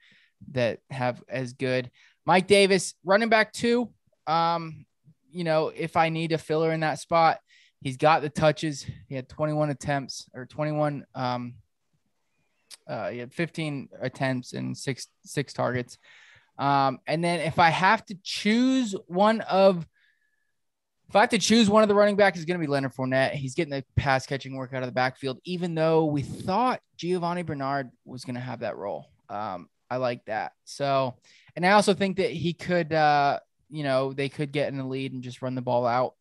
S1: that have as good. Mike Davis, running back 2. If I need a filler in that spot, he's got the touches. He had 21 attempts or 21. He had 15 attempts and six targets. And then if I have to choose one of the running backs, it's going to be Leonard Fournette. He's getting the pass catching work out of the backfield, even though we thought Giovanni Bernard was going to have that role. I like that. So, and I also think that he could, they could get in the lead and just run the ball out.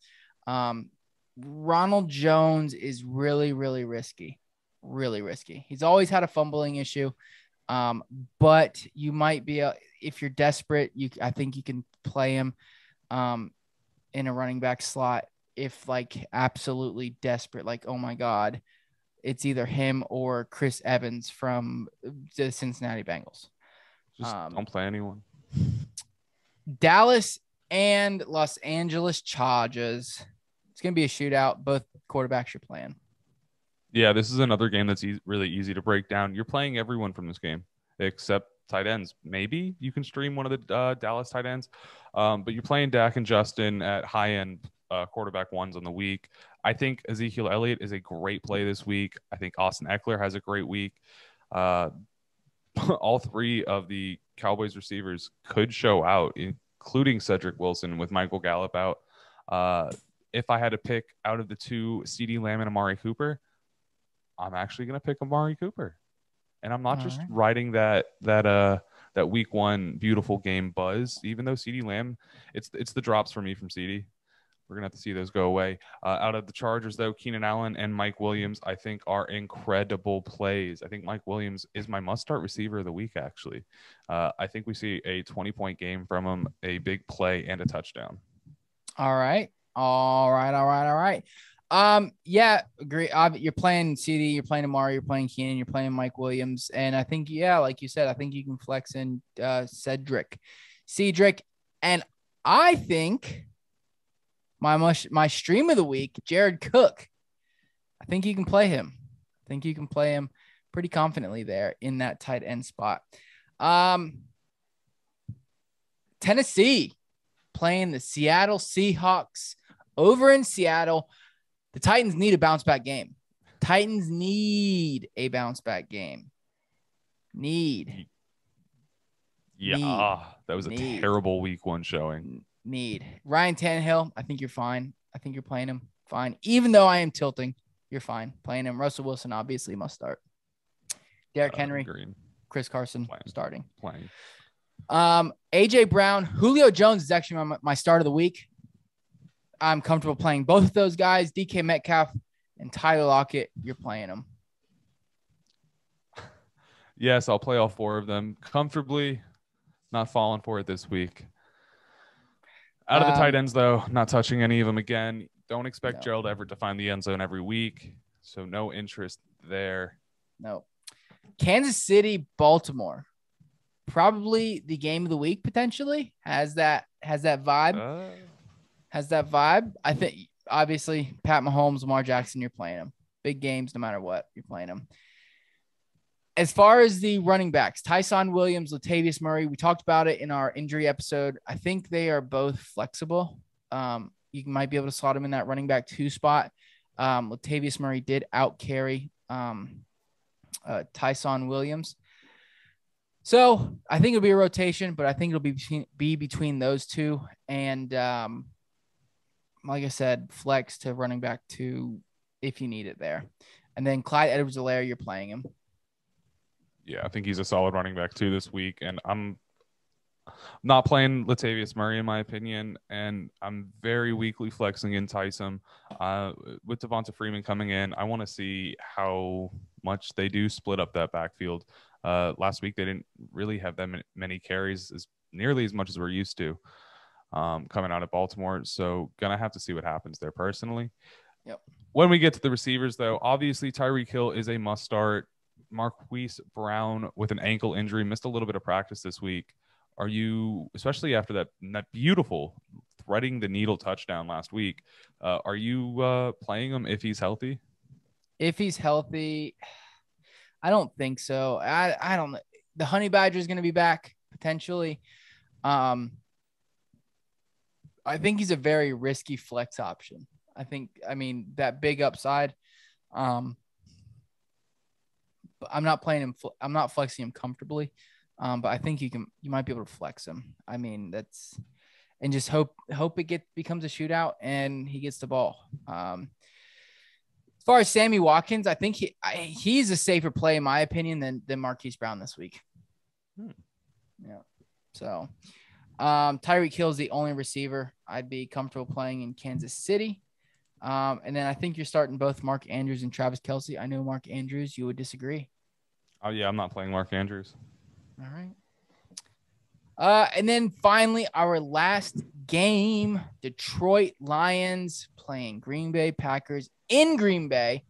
S1: Ronald Jones is really, really risky. Really risky. He's always had a fumbling issue. But you might be, if you're desperate, I think you can play him in a running back slot if absolutely desperate, oh my God, it's either him or Chris Evans from the Cincinnati Bengals.
S2: Just don't play anyone.
S1: Dallas and Los Angeles Chargers. It's going to be a shootout. Both quarterbacks you're playing.
S2: Yeah, this is another game that's really easy to break down. You're playing everyone from this game except tight ends. Maybe you can stream one of the Dallas tight ends, but you're playing Dak and Justin at high-end quarterback ones on the week. I think Ezekiel Elliott is a great play this week. I think Austin Eckler has a great week. All 3 of the Cowboys receivers could show out, including Cedric Wilson with Michael Gallup out. If I had to pick out of the 2, CeeDee Lamb and Amari Cooper, I'm actually going to pick Amari Cooper. And I'm not just riding that week 1 beautiful game buzz, even though CeeDee Lamb, it's the drops for me from CeeDee. We're going to have to see those go away. Out of the Chargers, though, Keenan Allen and Mike Williams, I think, are incredible plays. I think Mike Williams is my must-start receiver of the week, actually. I think we see a 20-point game from him, a big play, and a touchdown.
S1: All right. Yeah, agree. You're playing CeeDee, you're playing Amari, you're playing Keenan, you're playing Mike Williams. And I think, like you said, I think you can flex in Cedric. And I think my stream of the week, Jared Cook, I think you can play him. Pretty confidently there in that tight end spot. Tennessee playing the Seattle Seahawks over in Seattle. The Titans need a bounce back game. Titans need a bounce back game. Need.
S2: Yeah, that was a terrible week 1 showing.
S1: Need. Ryan Tannehill, I think you're fine. I think you're playing him fine. Even though I am tilting, you're fine playing him. Russell Wilson obviously must start. Derrick Henry,
S2: Green.
S1: Chris Carson starting.
S2: Playing.
S1: AJ Brown, Julio Jones is actually my start of the week. I'm comfortable playing both of those guys. DK Metcalf and Tyler Lockett, you're playing them.
S2: Yes, I'll play all 4 of them comfortably. Not falling for it this week. Out of the tight ends, though, not touching any of them again. Don't expect Gerald Everett to find the end zone every week, so no interest there.
S1: No. Kansas City, Baltimore. Probably the game of the week, potentially. Has that vibe. Has that vibe. I think, obviously, Pat Mahomes, Lamar Jackson, you're playing them. Big games, no matter what, you're playing them. As far as the running backs, Tyson Williams, Latavius Murray, we talked about it in our injury episode. I think they are both flexible. You might be able to slot them in that running back 2 spot. Latavius Murray did out-carry Tyson Williams. So I think it'll be a rotation, but I think it'll be between those 2. And like I said, flex to running back 2 if you need it there. And then Clyde Edwards-Helaire, you're playing him.
S2: Yeah, I think he's a solid running back too this week, and I'm not playing Latavius Murray in my opinion, and I'm very weakly flexing in Tyson. With Devonta Freeman coming in, I want to see how much they do split up that backfield. Last week they didn't really have that many carries, nearly as much as we're used to coming out of Baltimore. So gonna have to see what happens there personally.
S1: Yep.
S2: When we get to the receivers, though, obviously Tyreek Hill is a must start. Marquis Brown with an ankle injury missed a little bit of practice this week. Are you, especially after that beautiful threading the needle touchdown last week, are you playing him if he's healthy?
S1: If he's healthy, I don't think so. I don't know. The Honey Badger is going to be back potentially. I think he's a very risky flex option. I mean, that big upside. But I'm not playing him. I'm not flexing him comfortably. But I think you might be able to flex him. I mean, and just hope it becomes a shootout and he gets the ball. As far as Sammy Watkins, I think he's a safer play in my opinion than Marquis Brown this week. Yeah. So Tyreek Hill is the only receiver I'd be comfortable playing in Kansas City. And then I think you're starting both Mark Andrews and Travis Kelce. I know Mark Andrews, you would disagree.
S2: Oh yeah, I'm not playing Mark Andrews.
S1: All right. And then finally, our last game, Detroit Lions playing Green Bay Packers in Green Bay.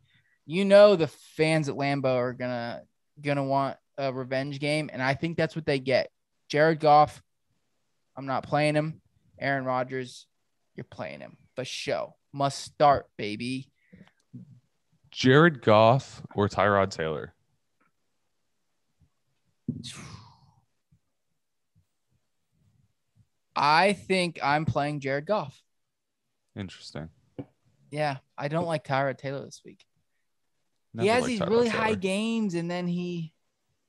S1: You know the fans at Lambeau are gonna want a revenge game, and I think that's what they get. Jared Goff, I'm not playing him. Aaron Rodgers, you're playing him. The show must start, baby.
S2: Jared Goff or Tyrod Taylor?
S1: I think I'm playing Jared Goff.
S2: Interesting.
S1: Yeah, I don't like Tyrod Taylor this week.
S2: Never
S1: he has
S2: liked
S1: these
S2: Tyrod
S1: really
S2: Taylor.
S1: high games, and then he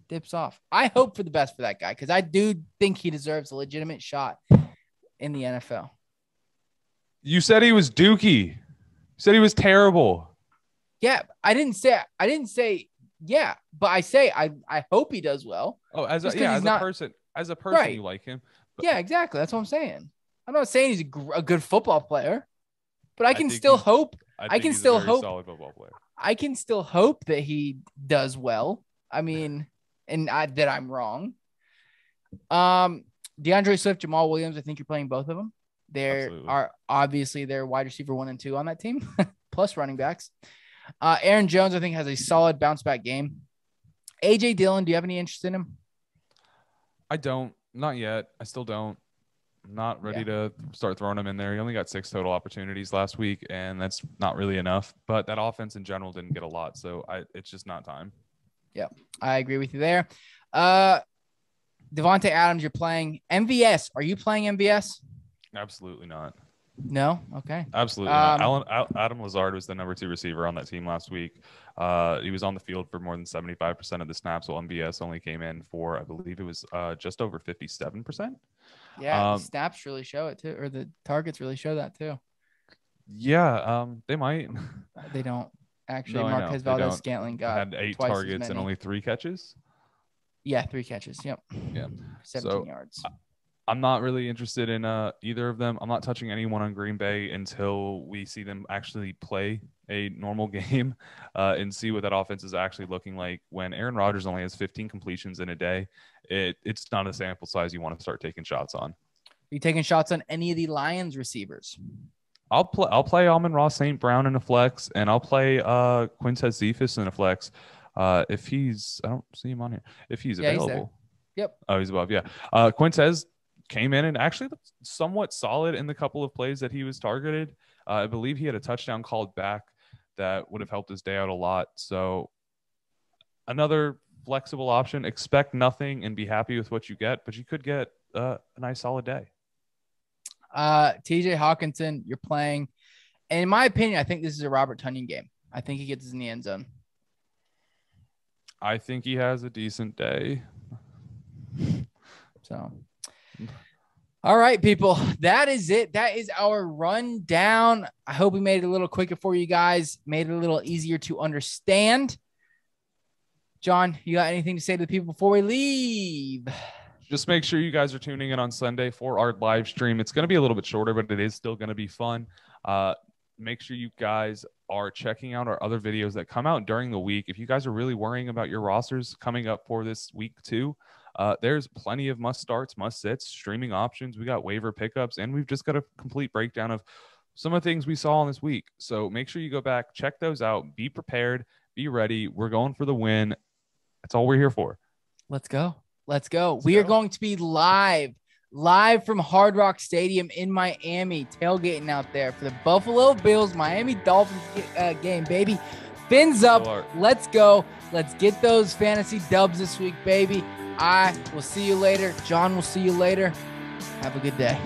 S1: dips off. I hope for the best for that guy because I do think he deserves a legitimate shot in the NFL.
S2: You said he was dookie. You said he was terrible.
S1: Yeah, I didn't say yeah, but I say I hope he does well.
S2: Oh, as a person,
S1: right.
S2: You like him. But
S1: yeah, exactly. That's what I'm saying. I'm not saying he's a good football player, but I can still hope. I can still hope.
S2: Solid football player.
S1: I can still hope that he does well. I mean, that I'm wrong. DeAndre Swift, Jamal Williams. I think you're playing both of them. Are obviously they're wide receiver 1 and 2 on that team, plus running backs. Aaron Jones, I think, has a solid bounce back game. AJ Dillon, do you have any interest in him?
S2: I don't. Not yet. I still don't. I'm not ready to start throwing him in there. He only got 6 total opportunities last week, and that's not really enough. But that offense in general didn't get a lot, so it's just not time.
S1: Yeah, I agree with you there. Devonta Adams, you're playing MVS. Are you playing MVS?
S2: Absolutely not.
S1: No? Okay.
S2: Absolutely not. Adam Lazard was the number 2 receiver on that team last week. He was on the field for more than 75% of the snaps, while MBS only came in for, I believe it was just over 57%.
S1: Yeah, the snaps really show it too, or the targets really show that too.
S2: Yeah, they might.
S1: They don't actually.
S2: No,
S1: Marquez Scantling
S2: had 8 targets and only 3 catches.
S1: Yeah, 3 catches. Yep.
S2: Yeah.
S1: 17 yards.
S2: I'm not really interested in either of them. I'm not touching anyone on Green Bay until we see them actually play a normal game and see what that offense is actually looking like. When Aaron Rodgers only has 15 completions in a day, it's not a sample size you want to start taking shots on.
S1: Are you taking shots on any of the Lions receivers?
S2: I'll play Amon-Ra St. Brown in a flex, and I'll play Quintez Cephas in a flex if he's – I don't see him on here. If he's available.
S1: He's yep.
S2: Oh, he's above, yeah. Quintez came in and actually looked somewhat solid in the couple of plays that he was targeted. I believe he had a touchdown called back that would have helped his day out a lot. So another flexible option. Expect nothing and be happy with what you get, but you could get a nice solid day.
S1: TJ Hawkinson, you're playing. And in my opinion, I think this is a Robert Tonyan game. I think he gets us in the end zone.
S2: I think he has a decent day.
S1: So, all right, people, that is it. That is our rundown. I hope we made it a little quicker for you guys, made it a little easier to understand. John, you got anything to say to the people before we leave?
S2: Just make sure you guys are tuning in on Sunday for our live stream. It's going to be a little bit shorter, but it is still going to be fun. Make sure you guys are checking out our other videos that come out during the week. If you guys are really worrying about your rosters coming up for this week too, there's plenty of must starts, must sits, streaming options. We got waiver pickups, and we've just got a complete breakdown of some of the things we saw in this week. So make sure you go back, check those out, be prepared, be ready. We're going for the win. That's all we're here for.
S1: Let's go. We are going to be live from Hard Rock Stadium in Miami, tailgating out there for the Buffalo Bills Miami Dolphins game, baby. Fins up. Let's go. Let's get those fantasy dubs this week, baby. I will see you later. John will see you later. Have a good day.